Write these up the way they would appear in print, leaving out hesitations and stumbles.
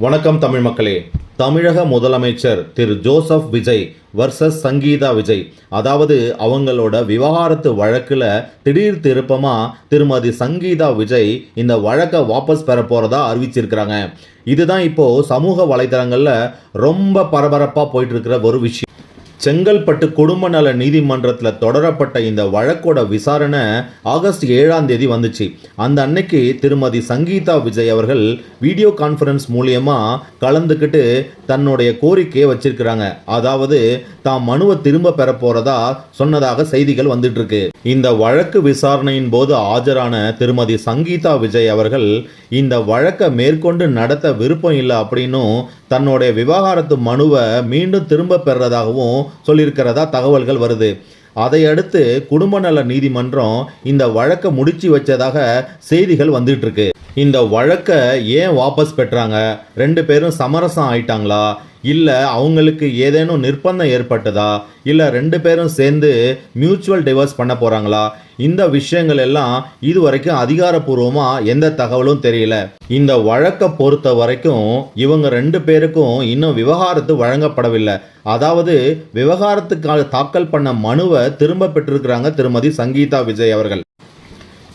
வணக்கம் தமிழ் மக்களே. தமிழக முதலமைச்சர் திரு ஜோசப் விஜய் வர்சஸ் சங்கீதா விஜய், அதாவது அவங்களோட விவகாரத்து வழக்கில் திடீர் திருப்பமாக திருமதி சங்கீதா விஜய் இந்த வழக்கை வாபஸ் பெற போகிறதா அறிவிச்சிருக்கிறாங்க. இதுதான் இப்போது சமூக வலைதளங்களில் ரொம்ப பரபரப்பாக போயிட்டு இருக்கிற ஒரு விஷயம். செங்கல்பட்டு குடும்ப நல நீதிமன்றத்தில் தொடரப்பட்ட இந்த வழக்கோட விசாரணை ஆகஸ்ட் 7ஆம் தேதி வந்துச்சு. அந்த அன்னைக்கு திருமதி சங்கீதா விஜய் அவர்கள் வீடியோ கான்ஃபரன்ஸ் மூலியமாக கலந்துக்கிட்டு தன்னுடைய கோரிக்கையை வச்சிருக்கிறாங்க. அதாவது தாம் மனுவை திரும்ப பெற போறதா சொன்னதாக செய்திகள் வந்துட்டு இருக்கு. இந்த வழக்கு விசாரணையின் போது ஆஜரான திருமதி சங்கீதா விஜய் அவர்கள் இந்த வழக்கை மேற்கொண்டு நடத்த விருப்பம் இல்லை அப்படின்னும் தன்னுடைய விவாகரத்து மனுவை மீண்டும் திரும்ப பெறதாகவும் சொல்லியிருக்கிறதா தகவல்கள் வருது. அதையடுத்து குடும்ப நல நீதிமன்றம் இந்த வழக்கை முடிச்சு வச்சதாக செய்திகள் வந்துட்டு இருக்கு. இந்த வழக்கை ஏன் வாபஸ் பெற்றாங்க? ரெண்டு பேரும் சமரசம் ஆயிட்டாங்களா, இல்லை அவங்களுக்கு ஏதேனும் நிர்பந்தம் ஏற்பட்டதா, இல்லை ரெண்டு பேரும் சேர்ந்து மியூச்சுவல் டிவோர்ஸ் பண்ண போகிறாங்களா? இந்த விஷயங்கள் எல்லாம் இதுவரைக்கும் அதிகாரப்பூர்வமாக எந்த தகவலும் தெரியல. இந்த வழக்கை பொறுத்த வரைக்கும் இவங்க ரெண்டு பேருக்கும் இன்னும் விவகாரத்து வழங்கப்படவில்லை. அதாவது விவகாரத்துக்காக தாக்கல் பண்ண மனுவை திரும்ப பெற்றிருக்கிறாங்க திருமதி சங்கீதா விஜய் அவர்கள்.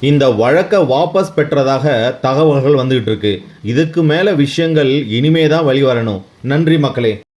இந்த வழக்கை வாபஸ் பெற்றதாக தகவல்கள் வந்துகிட்டு இருக்கு. இதுக்கு மேலே விஷயங்கள் இனிமே தான் வெளிவரணும். நன்றி மக்களே.